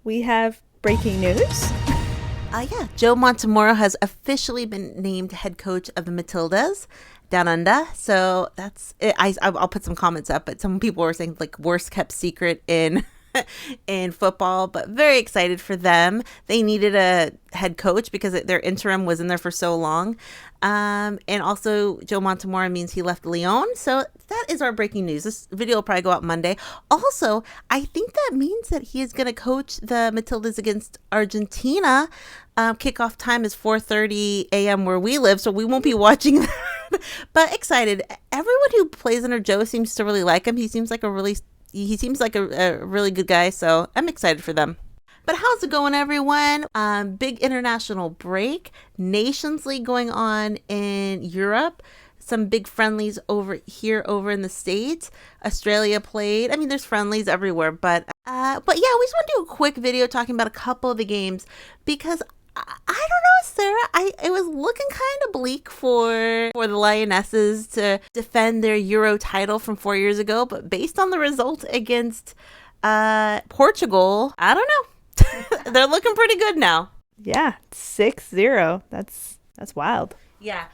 we have breaking news. Yeah, Joe Montemurro has officially been named head coach of the Matildas down under. So that's it. I'll put some comments up, but some people were saying like worst kept secret in in football, but very excited for them. They needed a head coach because their interim was in there for so long. And also Joe Montemurro means he left Lyon. So that is our breaking news. This video will probably go out Monday. Also, I think that means that he is going to coach the Matildas against Argentina. Kickoff time is 4:30 a.m. where we live, so we won't be watching that. But excited. Everyone who plays under Joe seems to really like him. He seems like a really good guy, so I'm excited for them. But how's it going, everyone? Big international break. Nations League going on in Europe. Some big friendlies over in the States. Australia played. I mean, there's friendlies everywhere, but yeah, we just want to do a quick video talking about a couple of the games because I don't know, Sarah. It was looking kind of bleak for the Lionesses to defend their Euro title from 4 years ago, but based on the result against Portugal, I don't know. They're looking pretty good now. Yeah, 6-0. That's wild. Yeah.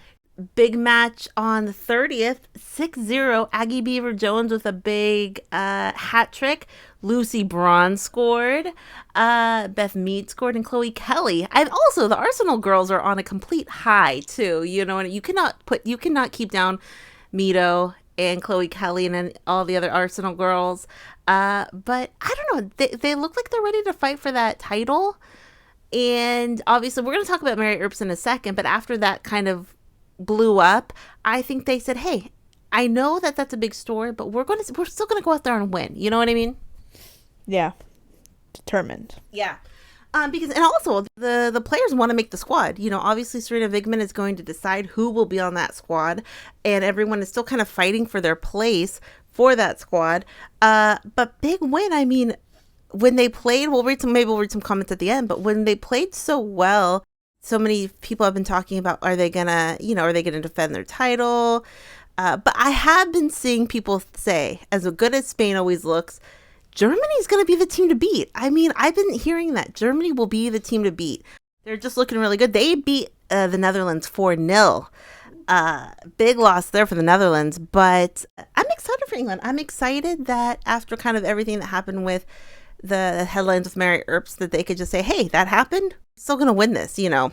Big match on the 30th, 6-0. Aggie Beaver-Jones with a big hat trick. Lucy Braun scored. Beth Mead scored, and Chloe Kelly. And also, the Arsenal girls are on a complete high too. You know, and you cannot keep down Mito and Chloe Kelly and then all the other Arsenal girls. But I don't know. They look like they're ready to fight for that title. And obviously, we're going to talk about Mary Earps in a second. But after that kind of blew up, I think they said, hey, I know that that's a big story, but we're still going to go out there and win. You know what I mean? Yeah. Determined. Yeah. Because, and also the players want to make the squad. You know, obviously Sarina Vigman is going to decide who will be on that squad, and everyone is still kind of fighting for their place for that squad. But big win. I mean, when they played, we'll read some comments at the end, but when they played so well, so many people have been talking about, are they gonna defend their title? But I have been seeing people say, as good as Spain always looks, Germany's going to be the team to beat. I mean, I've been hearing that Germany will be the team to beat. They're just looking really good. They beat the Netherlands 4-0. Big loss there for the Netherlands, but I'm excited for England. I'm excited that after kind of everything that happened with the headlines with Mary Earps, that they could just say, hey, that happened. Still going to win this, you know.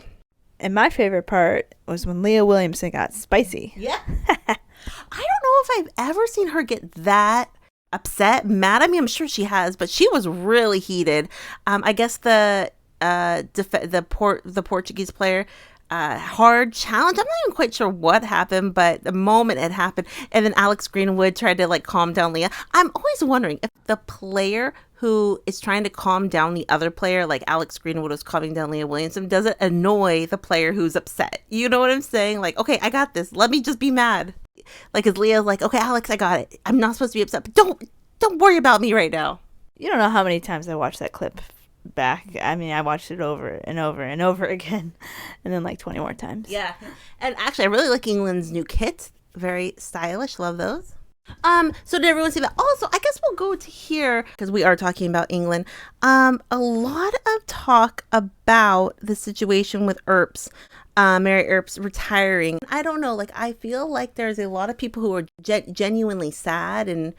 And my favorite part was when Leah Williamson got spicy. Yeah. I don't know if I've ever seen her get that upset, mad. I mean, I'm sure she has, but she was really heated. I guess the Portuguese player hard challenge. I'm not even quite sure what happened, but the moment it happened, and then Alex Greenwood tried to like calm down Leah. I'm always wondering if the player who is trying to calm down the other player, like Alex Greenwood was calming down Leah Williamson, does it annoy the player who's upset? You know what I'm saying? Like, okay, I got this. Let me just be mad. Like, is Leah like, okay, Alex, I got it. I'm not supposed to be upset, but don't worry about me right now. You don't know how many times I watched that clip back. I mean, I watched it over and over and over again, and then like 20 more times. Yeah. And actually, I really like England's new kit. Very stylish. Love those. So did everyone see that? Also, I guess we'll go to here because we are talking about England. A lot of talk about the situation with Earps. Mary Earps retiring. I don't know, like I feel like there's a lot of people who are genuinely sad and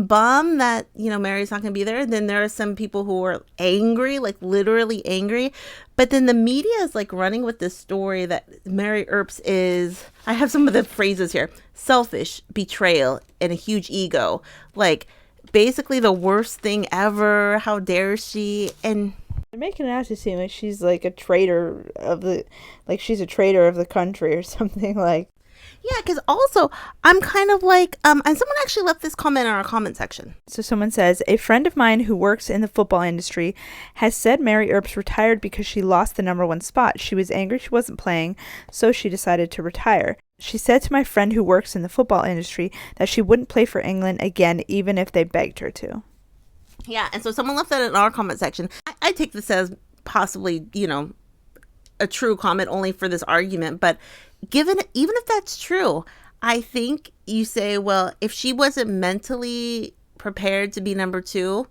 bummed that, you know, Mary's not going to be there. Then there are some people who are angry, like literally angry. But then the media is like running with this story that Mary Earps is, I have some of the phrases here, selfish, betrayal, and a huge ego. Like basically the worst thing ever. How dare she? And they're making it out to seem like she's like a traitor of the, like she's a traitor of the country or something like. Yeah, because also I'm kind of like, and someone actually left this comment in our comment section. So someone says, a friend of mine who works in the football industry has said Mary Earps retired because she lost the number 1 spot. She was angry she wasn't playing, so she decided to retire. She said to my friend who works in the football industry that she wouldn't play for England again, even if they begged her to. Yeah, and so someone left that in our comment section. I take this as possibly, you know, a true comment only for this argument, but even if that's true, I think you say, well, if she wasn't mentally prepared to be number 2,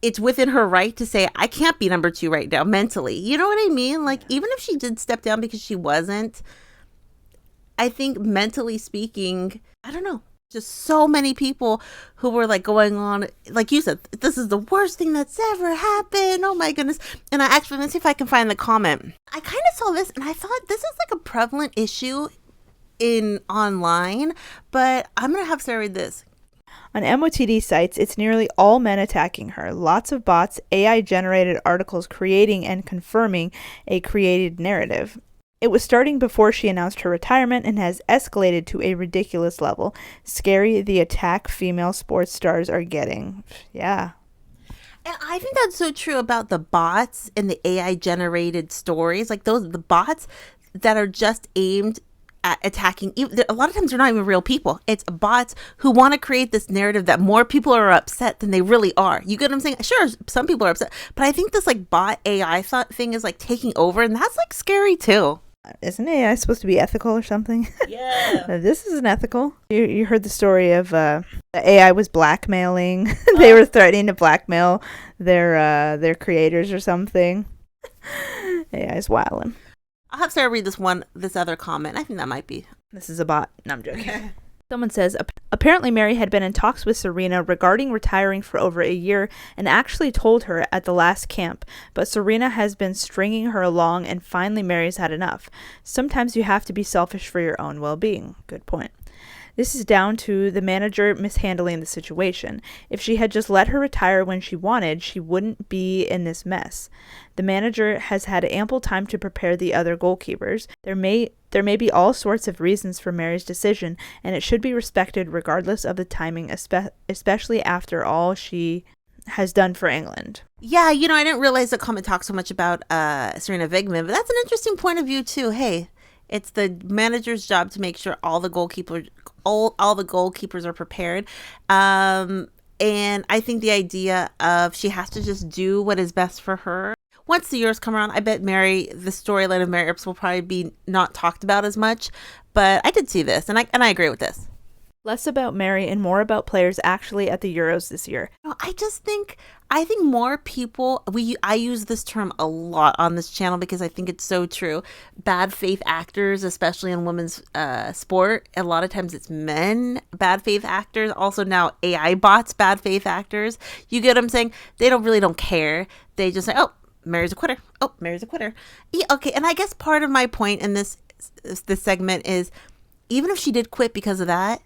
it's within her right to say, I can't be number 2 right now mentally. You know what I mean? Like, even if she did step down because she wasn't, I think mentally speaking, I don't know. Just so many people who were like going on, like you said, this is the worst thing that's ever happened. Oh my goodness. And I actually, let's see if I can find the comment. I kind of saw this and I thought this is like a prevalent issue in online, but I'm going to have Sarah read this. On MOTD sites, it's nearly all men attacking her. Lots of bots, AI-generated articles creating and confirming a created narrative. It was starting before she announced her retirement and has escalated to a ridiculous level. Scary the attack female sports stars are getting. Yeah. And I think that's so true about the bots and the AI-generated stories. Like the bots that are just aimed at attacking, a lot of times they're not even real people. It's bots who want to create this narrative that more people are upset than they really are. You get what I'm saying? Sure, some people are upset, but I think this like bot AI thing is like taking over, and that's like scary too. Isn't AI supposed to be ethical or something? Yeah. This isn't ethical. You heard the story of the AI was blackmailing. They were threatening to blackmail their creators or something. AI's wilding. I'll have Sarah read this other comment. I think that might be. This is a bot. No, I'm joking. Someone says, apparently Mary had been in talks with Sarina regarding retiring for over a year and actually told her at the last camp, but Sarina has been stringing her along and finally Mary's had enough. Sometimes you have to be selfish for your own well-being. Good point. This is down to the manager mishandling the situation. If she had just let her retire when she wanted, she wouldn't be in this mess. The manager has had ample time to prepare the other goalkeepers. There may be all sorts of reasons for Mary's decision, and it should be respected regardless of the timing, especially after all she has done for England. Yeah, I didn't realize the comment talked so much about Sarina Wiegman, but that's an interesting point of view too. Hey, it's the manager's job to make sure all the goalkeepers are prepared. And I think the idea of she has to just do what is best for her. Once the years come around, I bet the storyline of Mary Earps will probably be not talked about as much. But I did see this, and I agree with this. Less about Mary and more about players actually at the Euros this year. I think more people, I use this term a lot on this channel because I think it's so true. Bad faith actors, especially in women's sport, a lot of times it's men, bad faith actors. Also now AI bots, bad faith actors. You get what I'm saying? They don't care. They just say, oh, Mary's a quitter. Oh, Mary's a quitter. Yeah, okay, and I guess part of my point in this segment is, even if she did quit because of that,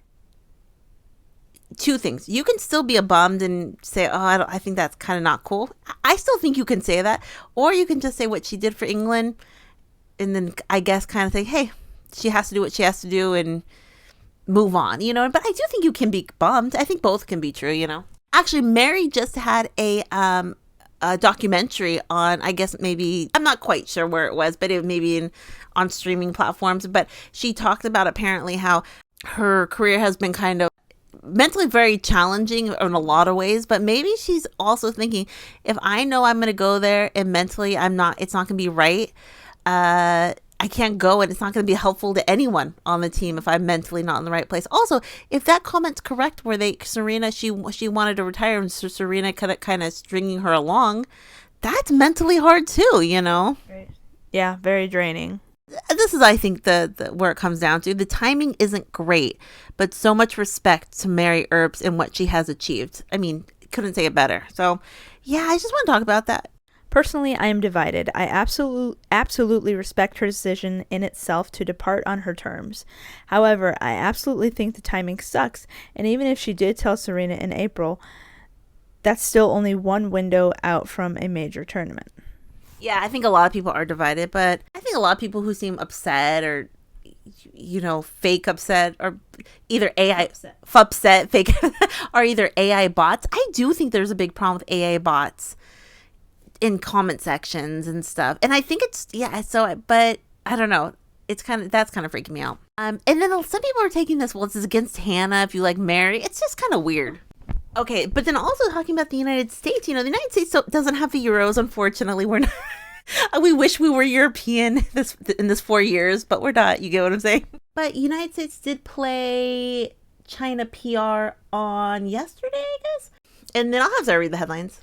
two things. You can still be a bummed and say, oh, I think that's kind of not cool. I still think you can say that. Or you can just say what she did for England and then I guess kind of think, hey, she has to do what she has to do and move on, But I do think you can be bummed. I think both can be true, Actually, Mary just had a documentary on, I guess maybe, I'm not quite sure where it was, but it maybe on streaming platforms. But she talked about apparently how her career has been kind of mentally very challenging in a lot of ways, but maybe she's also thinking, if I know I'm going to go there and mentally it's not going to be right, I can't go and it's not going to be helpful to anyone on the team if I'm mentally not in the right place. Also, if that comment's correct, where Sarina, she wanted to retire and so Sarina kind of stringing her along, that's mentally hard too, Right. Yeah, very draining. This is, I think, the where it comes down to. The timing isn't great, but so much respect to Mary Earps and what she has achieved. I mean, couldn't say it better. So, yeah, I just want to talk about that. Personally, I am divided. I absolutely respect her decision in itself to depart on her terms. However, I absolutely think the timing sucks, and even if she did tell Sarina in April, that's still only one window out from a major tournament. Yeah, I think a lot of people are divided, but I think a lot of people who seem upset or, fake upset or either AI upset, fake, are either AI bots. I do think there's a big problem with AI bots in comment sections and stuff. And I think but I don't know. That's kind of freaking me out. And then some people are taking this, it's against Hannah if you like Mary. It's just kind of weird. Okay, but then also talking about the United States, the United States doesn't have the Euros, unfortunately. We're not. We wish we were European in this 4 years, but we're not. You get what I'm saying? But United States did play China PR on yesterday, I guess. And then I'll have Sarah read the headlines.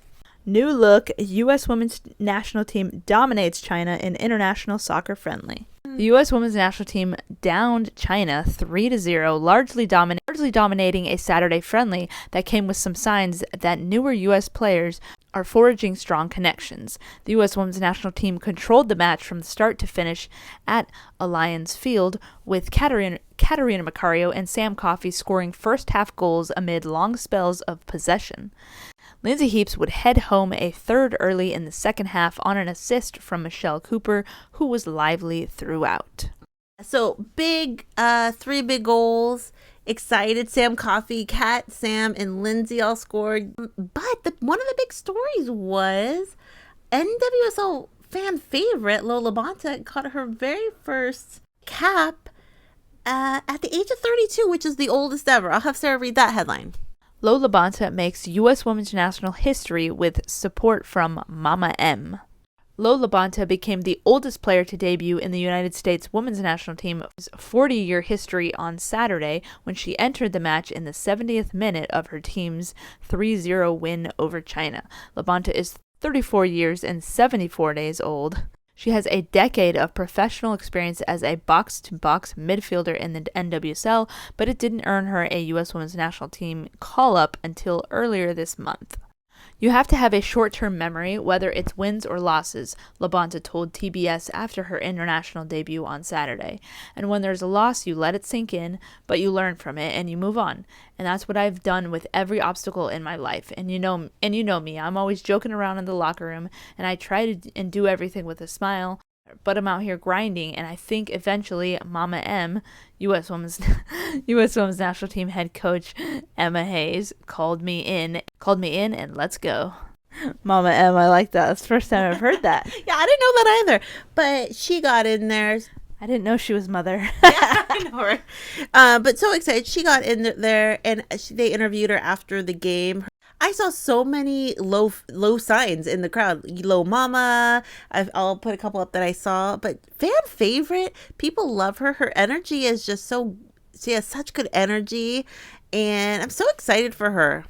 New look, U.S. women's national team dominates China in international soccer friendly. The U.S. women's national team downed China 3-0, largely dominating a Saturday friendly that came with some signs that newer U.S. players are forging strong connections. The U.S. women's national team controlled the match from start to finish at Allianz Field, with Katarina Macario and Sam Coffey scoring first-half goals amid long spells of possession. Lindsay Heaps would head home a third early in the second half on an assist from Michelle Cooper, who was lively throughout. So big, 3 big goals. Excited. Sam Coffey, Kat, Sam, and Lindsay all scored. But one of the big stories was NWSL fan favorite Lo LaBonta caught her very first cap at the age of 32, which is the oldest ever. I'll have Sara read that headline. Lo LaBonta makes U.S. women's national history with support from Mama M. Lo LaBonta became the oldest player to debut in the United States women's national team's 40-year history on Saturday when she entered the match in the 70th minute of her team's 3-0 win over China. LaBonta is 34 years and 74 days old. She has a decade of professional experience as a box-to-box midfielder in the NWSL, but it didn't earn her a U.S. women's national team call-up until earlier this month. You have to have a short-term memory, whether it's wins or losses, LaBonta told TBS after her international debut on Saturday. And when there's a loss, you let it sink in, but you learn from it and you move on. And that's what I've done with every obstacle in my life. And you know me, I'm always joking around in the locker room, and I try to and do everything with a smile. But I'm out here grinding, and I think eventually Mama M, U.S. Women's National Team head coach Emma Hayes, called me in, and let's go. Mama M, I like that. That's the first time I've heard that. Yeah, I didn't know that either, but she got in there. I didn't know she was mother. Yeah, I know her. But so excited. She got in there, and they interviewed her after the game. I saw so many low signs in the crowd. Low mama. I'll put a couple up that I saw. But fan favorite. People love her. Her energy is just so... She has such good energy. And I'm so excited for her.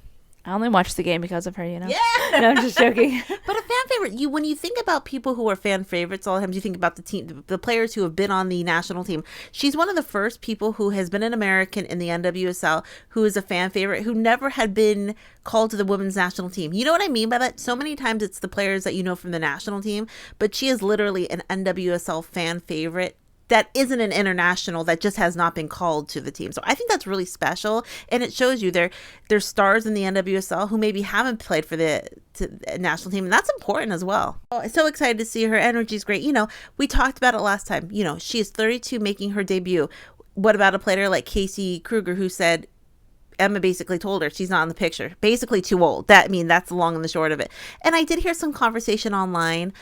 I only watched the game because of her, you know? Yeah. No, I'm just joking. But a fan favorite, when you think about people who are fan favorites, all the times you think about the team, the players who have been on the national team. She's one of the first people who has been an American in the NWSL who is a fan favorite, who never had been called to the women's national team. You know what I mean by that? So many times it's the players that you know from the national team, but she is literally an NWSL fan favorite that isn't an international, that just has not been called to the team. So I think that's really special, and it shows you there's stars in the NWSL who maybe haven't played for the national team, and that's important as well. Oh, I'm so excited to see her. Energy's great. You know, we talked about it last time. You know, she is 32 making her debut. What about a player like Casey Kruger, who said Emma basically told her she's not in the picture, basically too old. That's the long and the short of it. And I did hear some conversation online.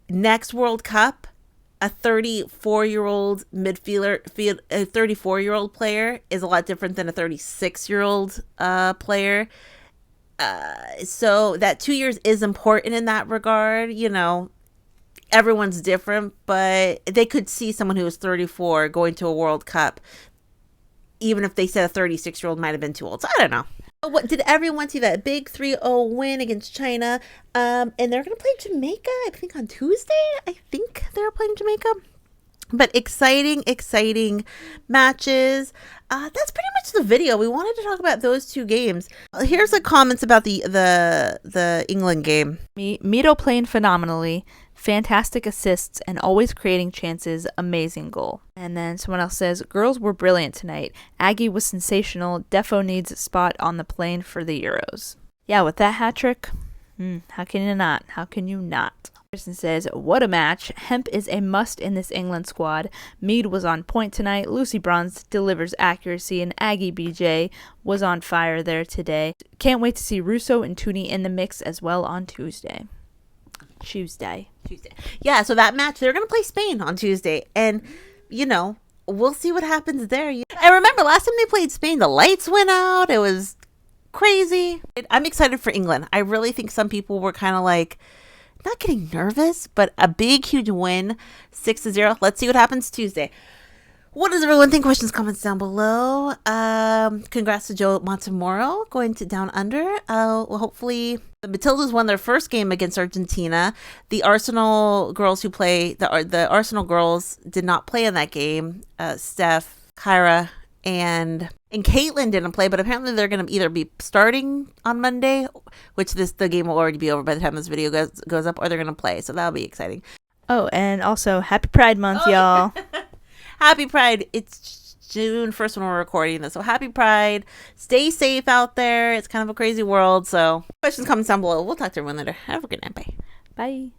Next World Cup, a 34-year-old midfielder, a 34-year-old player is a lot different than a 36-year-old player. So that 2 years is important in that regard. You know, everyone's different, but they could see someone who was 34 going to a World Cup, even if they said a 36-year-old might have been too old. So I don't know. What did everyone see that big 3-0 win against China? And they're going to play Jamaica, I think, on Tuesday. I think they're playing Jamaica. But exciting matches. That's pretty much the video. We wanted to talk about those two games. Here's the comments about the England game. Mito playing phenomenally. Fantastic assists and always creating chances. Amazing goal. And then someone else says, girls were brilliant tonight. Aggie was sensational. Defo needs a spot on the plane for the Euros. Yeah, with that hat trick, how can you not? How can you not? Person says, what a match. Hemp is a must in this England squad. Mead was on point tonight. Lucy Bronze delivers accuracy, and Aggie BJ was on fire there today. Can't wait to see Russo and Tooney in the mix as well on Tuesday. Yeah, so that match, they're going to play Spain on Tuesday. And, you know, we'll see what happens there. And remember, last time they played Spain, the lights went out. It was crazy. I'm excited for England. I really think some people were kind of like, not getting nervous, but a big, huge win, 6-0. Let's see what happens Tuesday. What does everyone think? Questions, comments down below. Congrats to Joe Montemurro going to Down Under. Well, hopefully The Matildas won their first game against Argentina. The Arsenal girls the Arsenal girls did not play in that game. Steph, Kyra, and Caitlin didn't play, but apparently they're going to either be starting on Monday, which the game will already be over by the time this video goes up, or they're going to play. So that'll be exciting. Oh, and also Happy Pride Month, y'all. Happy Pride. It's June 1st when we're recording this. So happy Pride. Stay safe out there. It's kind of a crazy world. So questions, comments down below. We'll talk to everyone later. Have a good night. Bye. Bye.